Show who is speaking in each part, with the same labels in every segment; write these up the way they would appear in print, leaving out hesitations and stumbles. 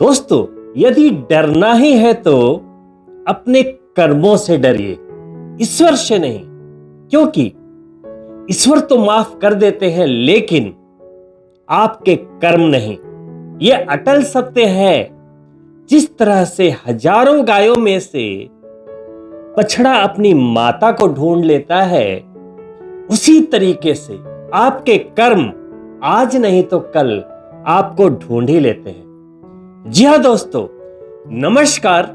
Speaker 1: दोस्तों, यदि डरना ही है तो अपने कर्मों से डरिए, ईश्वर से नहीं। क्योंकि ईश्वर तो माफ कर देते हैं, लेकिन आपके कर्म नहीं। यह अटल सत्य है। जिस तरह से हजारों गायों में से बछड़ा अपनी माता को ढूंढ लेता है, उसी तरीके से आपके कर्म आज नहीं तो कल आपको ढूंढ ही लेते हैं। जी हाँ दोस्तों, नमस्कार।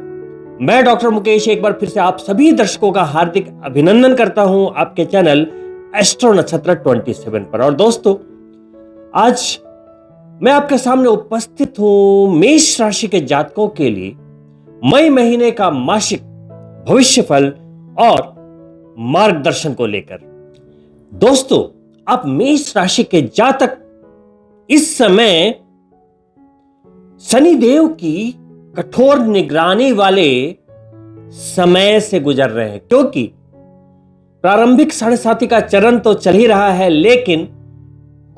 Speaker 1: मैं डॉक्टर मुकेश एक बार फिर से आप सभी दर्शकों का हार्दिक अभिनंदन करता हूं आपके चैनल एस्ट्रो नक्षत्र 27 पर। और दोस्तों, आज मैं आपके सामने उपस्थित हूं मेष राशि के जातकों के लिए मई महीने का मासिक भविष्यफल और मार्गदर्शन को लेकर। दोस्तों, आप मेष राशि के जातक इस समय शनिदेव की कठोर निगरानी वाले समय से गुजर रहे हैं। क्योंकि प्रारंभिक 7.5 का चरण तो चल ही रहा है, लेकिन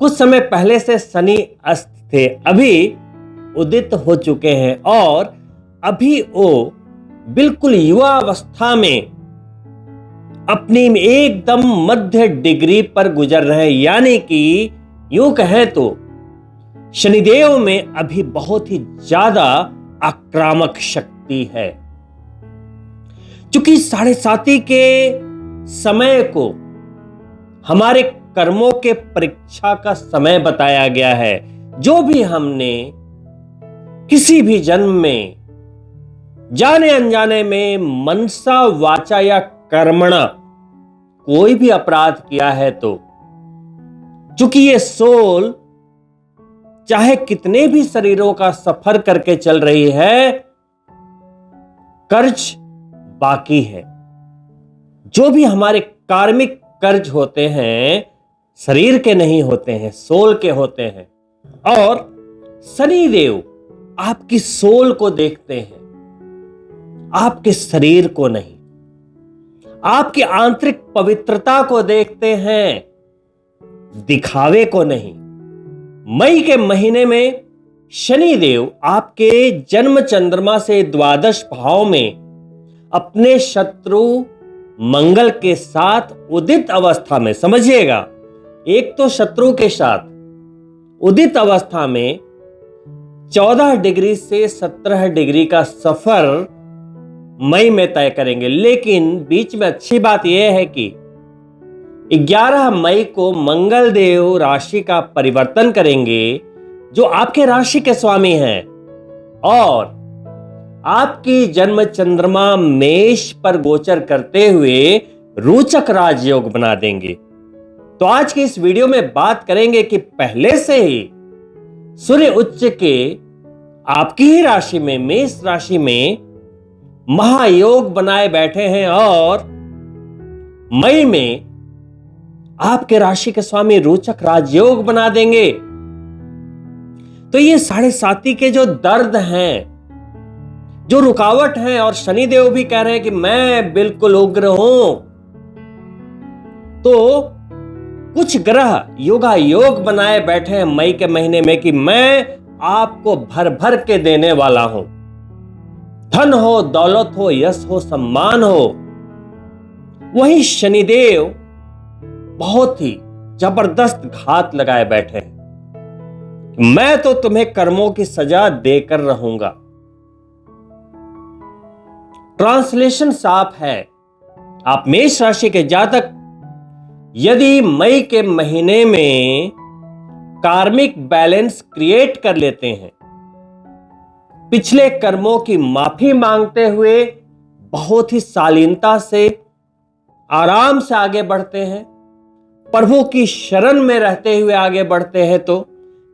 Speaker 1: कुछ समय पहले से शनि अस्त थे, अभी उदित हो चुके हैं और अभी वो बिल्कुल युवा अवस्था में अपनी एकदम मध्य डिग्री पर गुजर रहे हैं। यानी कि यूं कहें तो शनिदेव में अभी बहुत ही ज्यादा आक्रामक शक्ति है। क्योंकि 7.5 के समय को हमारे कर्मों के परीक्षा का समय बताया गया है। जो भी हमने किसी भी जन्म में जाने अनजाने में मनसा वाचा या कर्मणा कोई भी अपराध किया है, तो चूंकि ये सोल चाहे कितने भी शरीरों का सफर करके चल रही है, कर्ज बाकी है। जो भी हमारे कार्मिक कर्ज होते हैं शरीर के नहीं होते हैं, सोल के होते हैं। और शनिदेव आपकी सोल को देखते हैं, आपके शरीर को नहीं। आपकी आंतरिक पवित्रता को देखते हैं, दिखावे को नहीं। मई के महीने में शनिदेव आपके जन्म चंद्रमा से द्वादश भाव में अपने शत्रु मंगल के साथ उदित अवस्था में, समझिएगा, एक तो शत्रु के साथ उदित अवस्था में 14 डिग्री से 17 डिग्री का सफर मई में तय करेंगे। लेकिन बीच में अच्छी बात यह है कि 11 मई को मंगल देव राशि का परिवर्तन करेंगे, जो आपके राशि के स्वामी हैं, और आपकी जन्म चंद्रमा मेष पर गोचर करते हुए रोचक राजयोग बना देंगे। तो आज की इस वीडियो में बात करेंगे कि पहले से ही सूर्य उच्च के आपकी ही राशि में, मेष राशि में महायोग बनाए बैठे हैं, और मई में आपके राशि के स्वामी रोचक राजयोग बना देंगे। तो ये 7.5 के जो दर्द हैं, जो रुकावट है, और शनिदेव भी कह रहे हैं कि मैं बिल्कुल उग्र हूं, तो कुछ ग्रह योगा योग बनाए बैठे हैं मई के महीने में कि मैं आपको भर भर के देने वाला हूं। धन हो, दौलत हो, यश हो, सम्मान हो। वही शनिदेव बहुत ही जबरदस्त घात लगाए बैठे हैं। मैं तो तुम्हें कर्मों की सजा देकर रहूंगा। ट्रांसलेशन साफ है। आप मेष राशि के जातक यदि मई के महीने में कार्मिक बैलेंस क्रिएट कर लेते हैं, पिछले कर्मों की माफी मांगते हुए बहुत ही शालीनता से आराम से आगे बढ़ते हैं, प्रभु की शरण में रहते हुए आगे बढ़ते हैं, तो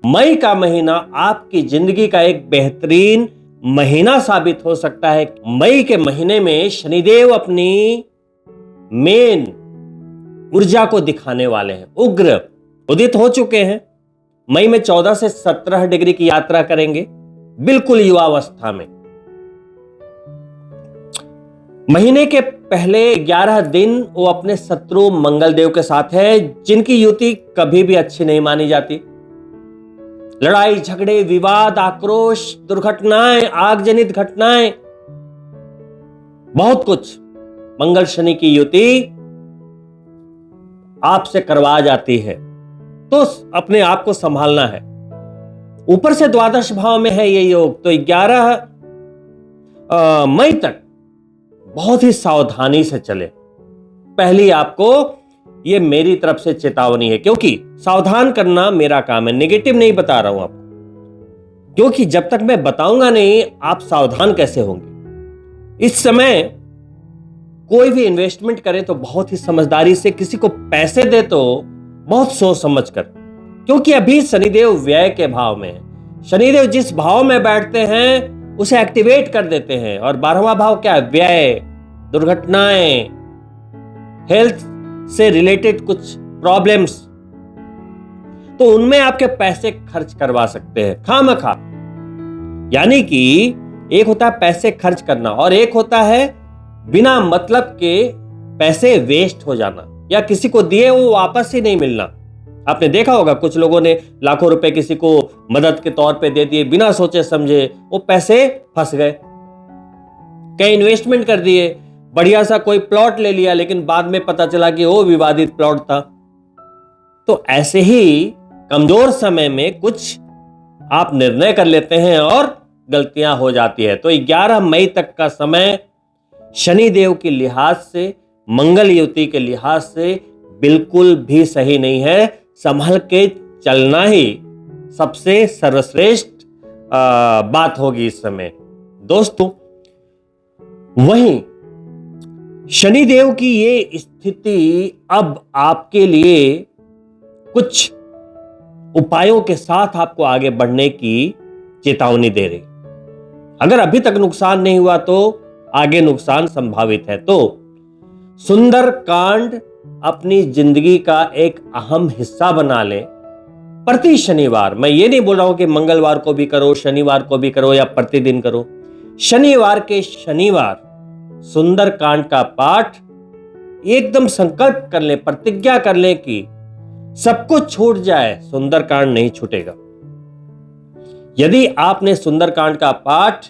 Speaker 1: मई का महीना आपकी जिंदगी का एक बेहतरीन महीना साबित हो सकता है। मई के महीने में शनिदेव अपनी मेन ऊर्जा को दिखाने वाले हैं। उग्र उदित हो चुके हैं। मई में 14 से 17 डिग्री की यात्रा करेंगे, बिल्कुल युवावस्था में। महीने के पहले 11 दिन वो अपने शत्रु मंगल देव के साथ है, जिनकी युति कभी भी अच्छी नहीं मानी जाती। लड़ाई झगड़े, विवाद, आक्रोश, दुर्घटनाएं, आगजनित घटनाएं, बहुत कुछ मंगल शनि की युति आपसे करवा जाती है। तो अपने आप को संभालना है। ऊपर से द्वादश भाव में है ये योग, तो 11 मई तक बहुत ही सावधानी से चले। पहली आपको ये मेरी तरफ से चेतावनी है, क्योंकि सावधान करना मेरा काम है, नेगेटिव नहीं बता रहा हूं आपको, क्योंकि जब तक मैं बताऊंगा नहीं आप सावधान कैसे होंगे। इस समय कोई भी इन्वेस्टमेंट करें तो बहुत ही समझदारी से, किसी को पैसे दे तो बहुत सोच समझ कर, क्योंकि अभी शनिदेव व्यय के भाव में है। शनिदेव जिस भाव में बैठते हैं उसे एक्टिवेट कर देते हैं, और 12वां भाव क्या है? व्यय, दुर्घटनाएं, हेल्थ से रिलेटेड कुछ प्रॉब्लम्स, तो उनमें आपके पैसे खर्च करवा सकते हैं खामखा। यानी कि एक होता है पैसे खर्च करना, और एक होता है बिना मतलब के पैसे वेस्ट हो जाना, या किसी को दिए वो वापस ही नहीं मिलना। आपने देखा होगा कुछ लोगों ने लाखों रुपए किसी को मदद के तौर पे दे दिए, बिना सोचे समझे, वो पैसे फंस गए। कई इन्वेस्टमेंट कर दिए, बढ़िया सा कोई प्लॉट ले लिया, लेकिन बाद में पता चला कि वो विवादित प्लॉट था। तो ऐसे ही कमजोर समय में कुछ आप निर्णय कर लेते हैं और गलतियां हो जाती है। तो 11 मई तक का समय शनिदेव के लिहाज से, मंगल युति के लिहाज से बिल्कुल भी सही नहीं है। संभल के चलना ही सबसे सर्वश्रेष्ठ बात होगी इस समय दोस्तों। वहीं शनिदेव की ये स्थिति अब आपके लिए कुछ उपायों के साथ आपको आगे बढ़ने की चेतावनी दे रही। अगर अभी तक नुकसान नहीं हुआ तो आगे नुकसान संभावित है। तो सुंदर कांड अपनी जिंदगी का एक अहम हिस्सा बना लें। प्रति शनिवार, मैं ये नहीं बोल रहा हूं कि मंगलवार को भी करो, शनिवार को भी करो, या प्रतिदिन करो, शनिवार के शनिवार सुंदर कांड का पाठ एकदम संकल्प कर लें, प्रतिज्ञा कर लें कि सब कुछ छूट जाए, सुंदर कांड नहीं छूटेगा। यदि आपने सुंदर कांड का पाठ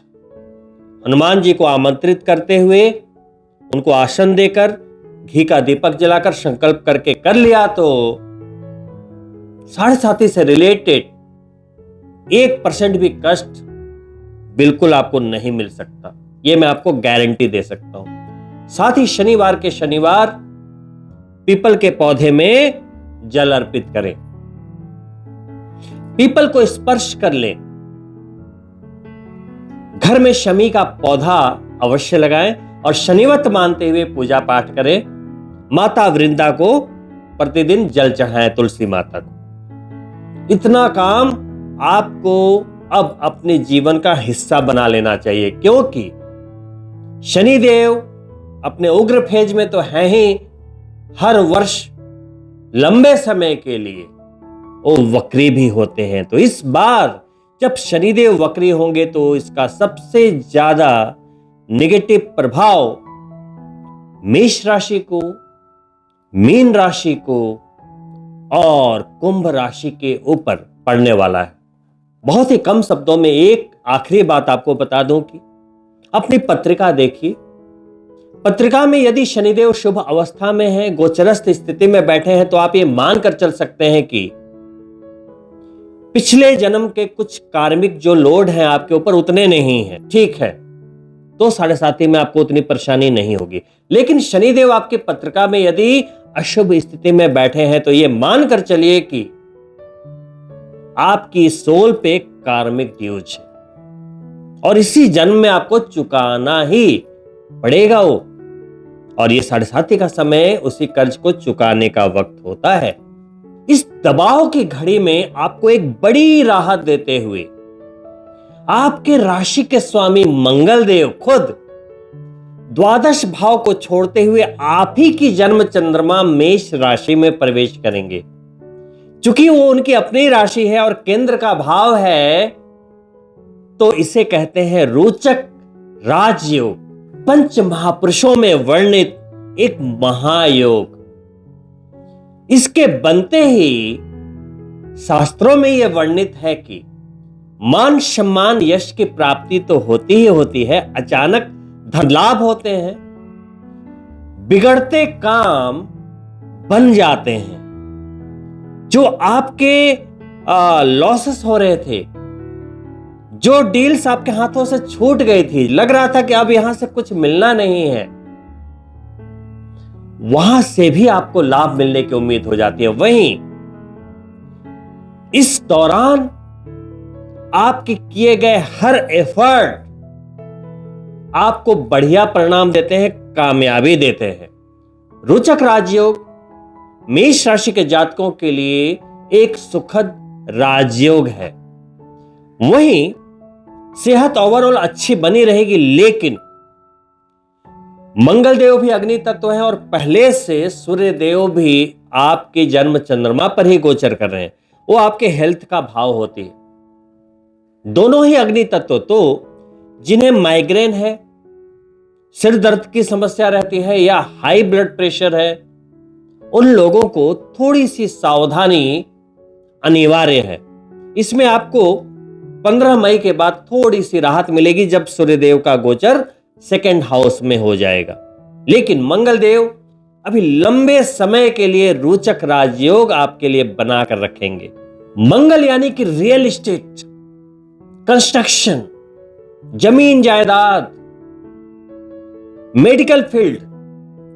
Speaker 1: हनुमान जी को आमंत्रित करते हुए, उनको आसन देकर, घी का दीपक जलाकर संकल्प करके कर लिया, तो साढ़े साथी से रिलेटेड 1% भी कष्ट बिल्कुल आपको नहीं मिल सकता। यह मैं आपको गारंटी दे सकता हूं। साथ ही शनिवार के शनिवार पीपल के पौधे में जल अर्पित करें, पीपल को स्पर्श कर लें, घर में शमी का पौधा अवश्य लगाएं और शनिवत मानते हुए पूजा पाठ करें। माता वृंदा को प्रतिदिन जल चढ़ाएं, तुलसी माता को। इतना काम आपको अब अपने जीवन का हिस्सा बना लेना चाहिए, क्योंकि शनिदेव अपने उग्र फेज में तो हैं ही, हर वर्ष लंबे समय के लिए वो वक्री भी होते हैं। तो इस बार जब शनिदेव वक्री होंगे तो इसका सबसे ज्यादा नेगेटिव प्रभाव मेष राशि को, मीन राशि को और कुंभ राशि के ऊपर पड़ने वाला है। बहुत ही कम शब्दों में एक आखिरी बात आपको बता दूं कि अपनी पत्रिका देखिए। पत्रिका में यदि शनिदेव शुभ अवस्था में है, गोचरस्थ स्थिति में बैठे हैं, तो आप ये मानकर चल सकते हैं कि पिछले जन्म के कुछ कार्मिक जो लोड हैं आपके ऊपर उतने नहीं हैं। ठीक है, तो साढ़े साथी में आपको उतनी परेशानी नहीं होगी। लेकिन शनिदेव आपकी पत्रिका में यदि अशुभ स्थिति में बैठे हैं, तो यह मानकर चलिए कि आपकी सोल पे कार्मिक ड्यूज है और इसी जन्म में आपको चुकाना ही पड़ेगा वो। और ये साढ़े साथी का समय उसी कर्ज को चुकाने का वक्त होता है। इस दबाव की घड़ी में आपको एक बड़ी राहत देते हुए आपके राशि के स्वामी मंगल देव खुद द्वादश भाव को छोड़ते हुए आप ही की जन्म चंद्रमा मेष राशि में प्रवेश करेंगे। चूंकि वो उनकी अपनी राशि है और केंद्र का भाव है, तो इसे कहते हैं रोचक राजयोग, पंच महापुरुषों में वर्णित एक महायोग। इसके बनते ही शास्त्रों में यह वर्णित है कि मान सम्मान यश की प्राप्ति तो होती ही होती है, अचानक धन लाभ होते हैं, बिगड़ते काम बन जाते हैं, जो आपके लॉसेस हो रहे थे, जो डील्स आपके हाथों से छूट गई थी, लग रहा था कि अब यहां से कुछ मिलना नहीं है, वहां से भी आपको लाभ मिलने की उम्मीद हो जाती है। वहीं इस दौरान आपके किए गए हर एफर्ट आपको बढ़िया परिणाम देते हैं, कामयाबी देते हैं। रोचक राजयोग मेष राशि के जातकों के लिए एक सुखद राजयोग है। वहीं सेहत ओवरऑल अच्छी बनी रहेगी, लेकिन मंगल देव भी अग्नि तत्व है और पहले से सूर्य देव भी आपके जन्म चंद्रमा पर ही गोचर कर रहे हैं। वो आपके हेल्थ का भाव होती है, दोनों ही अग्नि तत्व। तो जिन्हें माइग्रेन है, सिर दर्द की समस्या रहती है या हाई ब्लड प्रेशर है, उन लोगों को थोड़ी सी सावधानी अनिवार्य है। इसमें आपको 15 मई के बाद थोड़ी सी राहत मिलेगी जब सूर्यदेव का गोचर सेकंड हाउस में हो जाएगा। लेकिन मंगल देव अभी लंबे समय के लिए रोचक राजयोग आपके लिए बनाकर रखेंगे। मंगल यानी कि रियल एस्टेट, कंस्ट्रक्शन, जमीन जायदाद, मेडिकल फील्ड,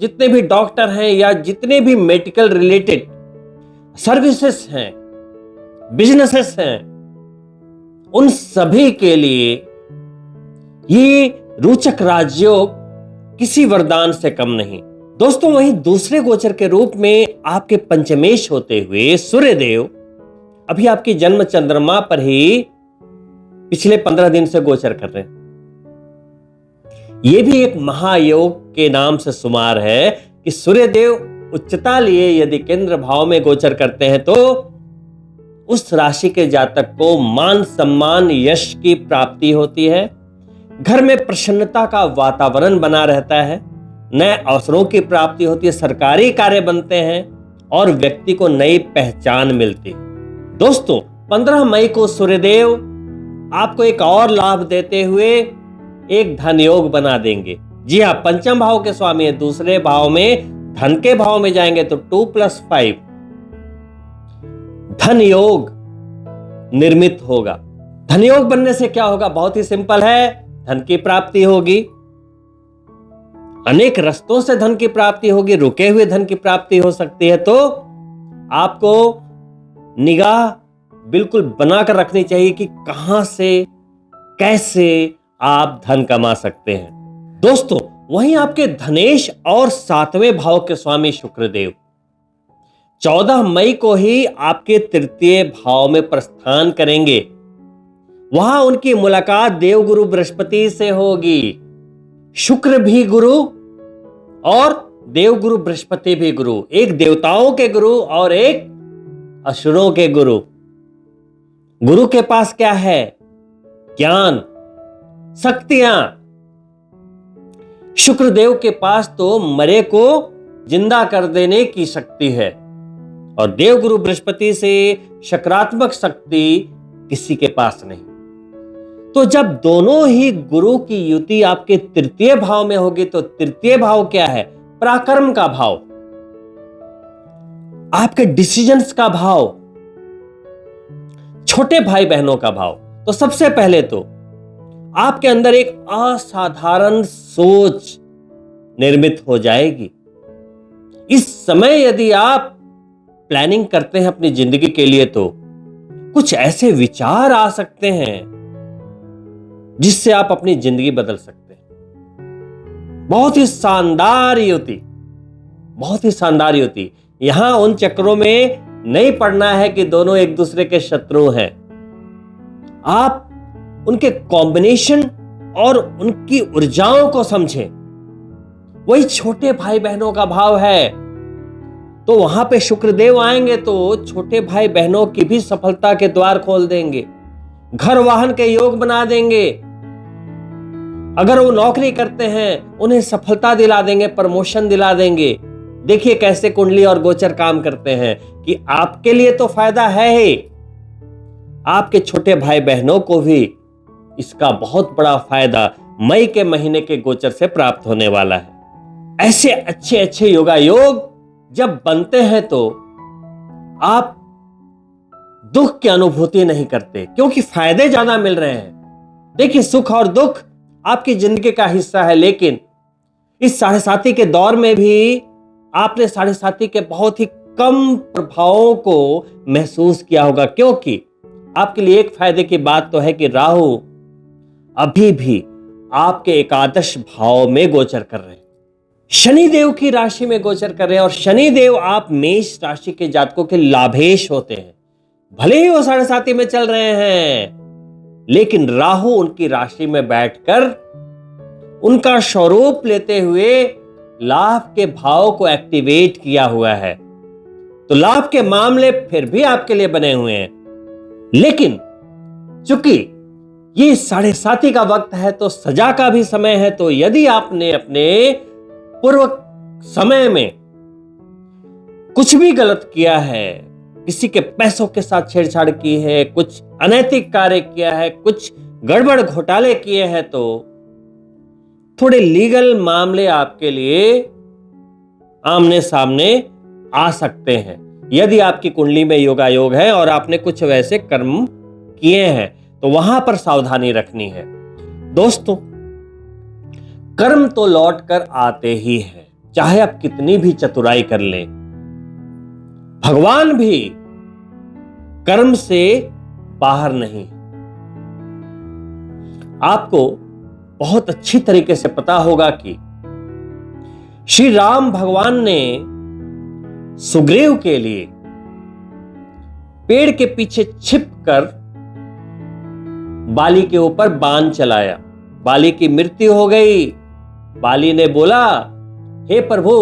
Speaker 1: जितने भी डॉक्टर हैं या जितने भी मेडिकल रिलेटेड सर्विसेज हैं, बिजनेसेस हैं, उन सभी के लिए ये रोचक राजयोग किसी वरदान से कम नहीं। दोस्तों, वहीं दूसरे गोचर के रूप में आपके पंचमेश होते हुए सूर्यदेव अभी आपकी जन्म चंद्रमा पर ही पिछले 15 दिन से गोचर कर रहे हैं। यह भी एक महायोग के नाम से शुमार है कि सूर्यदेव उच्चता लिए यदि केंद्र भाव में गोचर करते हैं तो उस राशि के जातक को मान सम्मान यश की प्राप्ति होती है, घर में प्रसन्नता का वातावरण बना रहता है, नए अवसरों की प्राप्ति होती है, सरकारी कार्य बनते हैं और व्यक्ति को नई पहचान मिलती है। दोस्तों, 15 मई को सूर्यदेव आपको एक और लाभ देते हुए एक धन योग बना देंगे। जी हां, पंचम भाव के स्वामी है, दूसरे भाव में धन के भाव में जाएंगे तो 2+5 धन योग निर्मित होगा। धन योग बनने से क्या होगा? बहुत ही सिंपल है, धन की प्राप्ति होगी, अनेक रस्तों से धन की प्राप्ति होगी, रुके हुए धन की प्राप्ति हो सकती है। तो आपको निगाह बिल्कुल बनाकर रखनी चाहिए कि कहां से कैसे आप धन कमा सकते हैं। दोस्तों, वहीं आपके धनेश और 7वें भाव के स्वामी शुक्रदेव 14 मई को ही आपके तृतीय भाव में प्रस्थान करेंगे। वहां उनकी मुलाकात देवगुरु बृहस्पति से होगी। शुक्र भी गुरु और देवगुरु बृहस्पति भी गुरु, एक देवताओं के गुरु और एक असुरों के गुरु। गुरु के पास क्या है? ज्ञान, शक्तियां। शुक्रदेव के पास तो मरे को जिंदा कर देने की शक्ति है और देवगुरु बृहस्पति से सकारात्मक शक्ति किसी के पास नहीं। तो जब दोनों ही गुरु की युति आपके तृतीय भाव में होगी तो तृतीय भाव क्या है? पराक्रम का भाव, आपके डिसीजंस का भाव, छोटे भाई बहनों का भाव। तो सबसे पहले तो आपके अंदर एक असाधारण सोच निर्मित हो जाएगी। इस समय यदि आप प्लानिंग करते हैं अपनी जिंदगी के लिए तो कुछ ऐसे विचार आ सकते हैं जिससे आप अपनी जिंदगी बदल सकते हैं। बहुत ही शानदार युति, बहुत ही शानदार युति। यहां उन चक्रों में नहीं पड़ना है कि दोनों एक दूसरे के शत्रु हैं। आप उनके कॉम्बिनेशन और उनकी ऊर्जाओं को समझें। वही छोटे भाई बहनों का भाव है, तो वहां पे शुक्रदेव आएंगे तो छोटे भाई बहनों की भी सफलता के द्वार खोल देंगे, घर वाहन के योग बना देंगे। अगर वो नौकरी करते हैं उन्हें सफलता दिला देंगे, प्रमोशन दिला देंगे। देखिए कैसे कुंडली और गोचर काम करते हैं कि आपके लिए तो फायदा है ही, आपके छोटे भाई बहनों को भी इसका बहुत बड़ा फायदा मई के महीने के गोचर से प्राप्त होने वाला है। ऐसे अच्छे अच्छे योगा योग जब बनते हैं तो आप दुख की अनुभूति नहीं करते, क्योंकि फायदे ज्यादा मिल रहे हैं। देखिए सुख और दुख आपकी जिंदगी का हिस्सा है, लेकिन इस साढ़े साती के दौर में भी आपने साढ़े साती के बहुत ही कम प्रभावों को महसूस किया होगा, क्योंकि आपके लिए एक फायदे की बात तो है कि राहु अभी भी आपके एकादश भाव में गोचर कर रहे हैं, शनि देव की राशि में गोचर कर रहे हैं, और शनि देव आप मेष राशि के जातकों के लाभेश होते हैं। भले ही वो साढ़े साती में चल रहे हैं, लेकिन राहु उनकी राशि में बैठकर उनका स्वरूप लेते हुए लाभ के भाव को एक्टिवेट किया हुआ है, तो लाभ के मामले फिर भी आपके लिए बने हुए हैं। लेकिन चूंकि ये साढ़े साती का वक्त है तो सजा का भी समय है, तो यदि आपने अपने पूर्व समय में कुछ भी गलत किया है, किसी के पैसों के साथ छेड़छाड़ की है, कुछ अनैतिक कार्य किया है, कुछ गड़बड़ घोटाले किए हैं, तो थोड़े लीगल मामले आपके लिए आमने सामने आ सकते हैं। यदि आपकी कुंडली में योगा योग है और आपने कुछ वैसे कर्म किए हैं तो वहां पर सावधानी रखनी है। दोस्तों, कर्म तो लौट कर आते ही हैं, चाहे आप कितनी भी चतुराई कर लें। भगवान भी कर्म से बाहर नहीं। आपको बहुत अच्छी तरीके से पता होगा कि श्री राम भगवान ने सुग्रीव के लिए पेड़ के पीछे छिपकर बाली के ऊपर बाण चलाया। बाली की मृत्यु हो गई। बाली ने बोला, हे प्रभु,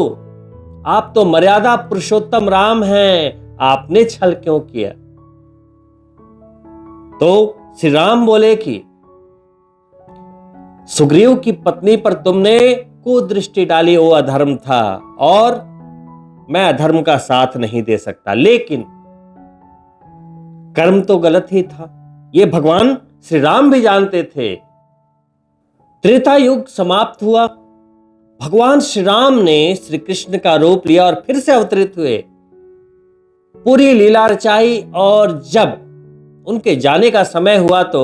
Speaker 1: आप तो मर्यादा पुरुषोत्तम राम हैं, आपने छल क्यों किया? तो श्री राम बोले कि सुग्रीव की पत्नी पर तुमने कुदृष्टि डाली, वो अधर्म था और मैं अधर्म का साथ नहीं दे सकता, लेकिन कर्म तो गलत ही था। ये भगवान श्री राम भी जानते थे। त्रेता युग समाप्त हुआ, भगवान श्री राम ने श्री कृष्ण का रूप लिया और फिर से अवतरित हुए, पूरी लीला रचाई, और जब उनके जाने का समय हुआ तो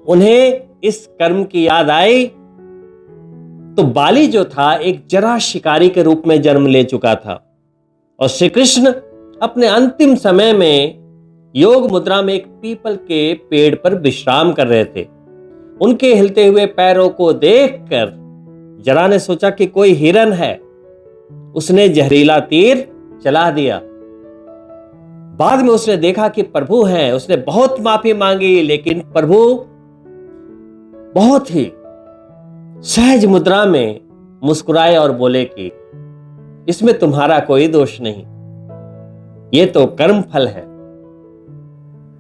Speaker 1: उन्हें इस कर्म की याद आई। तो बाली जो था एक जरा शिकारी के रूप में जन्म ले चुका था, और श्री कृष्ण अपने अंतिम समय में योग मुद्रा में एक पीपल के पेड़ पर विश्राम कर रहे थे। उनके हिलते हुए पैरों को देखकर जरा ने सोचा कि कोई हिरन है। उसने जहरीला तीर चला दिया। बाद में उसने देखा कि प्रभु हैं। उसने बहुत माफी मांगी, लेकिन प्रभु बहुत ही सहज मुद्रा में मुस्कुराए और बोले कि इसमें तुम्हारा कोई दोष नहीं, ये तो कर्म फल है।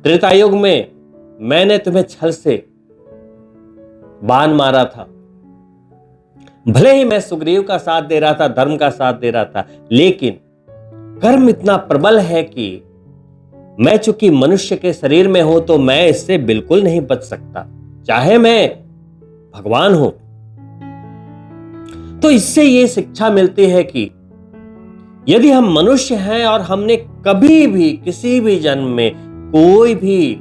Speaker 1: त्रेता युग में मैंने तुम्हें छल से बाण मारा था, भले ही मैं सुग्रीव का साथ दे रहा था, धर्म का साथ दे रहा था, लेकिन कर्म इतना प्रबल है कि मैं चूंकि मनुष्य के शरीर में हूं तो मैं इससे बिल्कुल नहीं बच सकता, चाहे मैं भगवान हूं। तो इससे यह शिक्षा मिलती है कि यदि हम मनुष्य हैं और हमने कभी भी किसी भी जन्म में कोई भी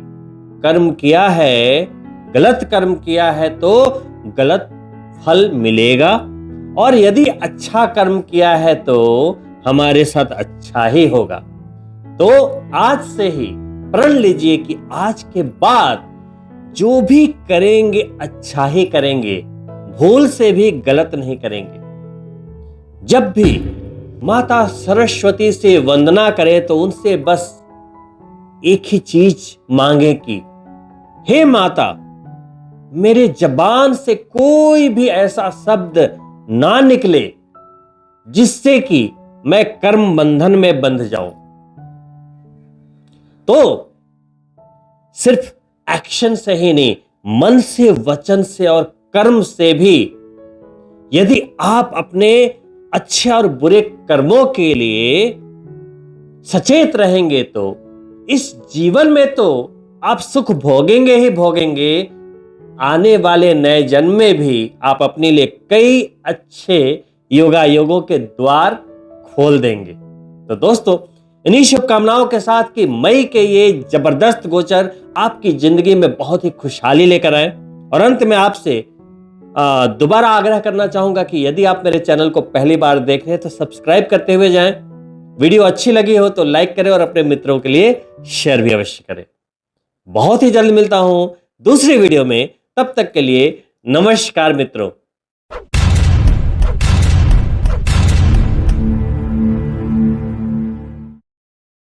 Speaker 1: कर्म किया है, गलत कर्म किया है, तो गलत फल मिलेगा, और यदि अच्छा कर्म किया है तो हमारे साथ अच्छा ही होगा। तो आज से ही प्रण लीजिए कि आज के बाद जो भी करेंगे अच्छा ही करेंगे, भूल से भी गलत नहीं करेंगे। जब भी माता सरस्वती से वंदना करें तो उनसे बस एक ही चीज मांगे कि हे माता, मेरे जबान से कोई भी ऐसा शब्द ना निकले जिससे कि मैं कर्म बंधन में बंध जाऊं। तो सिर्फ एक्शन से ही नहीं, मन से, वचन से और कर्म से भी यदि आप अपने अच्छे और बुरे कर्मों के लिए सचेत रहेंगे तो इस जीवन में तो आप सुख भोगेंगे ही भोगेंगे, आने वाले नए जन्म में भी आप अपने लिए कई अच्छे योगायोगों के द्वार खोल देंगे। तो दोस्तों, इन्हीं शुभकामनाओं के साथ कि मई के ये जबरदस्त गोचर आपकी जिंदगी में बहुत ही खुशहाली लेकर आए। और अंत में आपसे दोबारा आग्रह करना चाहूंगा कि यदि आप मेरे चैनल को पहली बार देख रहे हैं तो सब्सक्राइब करते हुए जाएं। वीडियो अच्छी लगी हो तो लाइक करें और अपने मित्रों के लिए शेयर भी अवश्य करें। बहुत ही जल्द मिलता हूं दूसरी वीडियो में, तब तक के लिए नमस्कार मित्रों।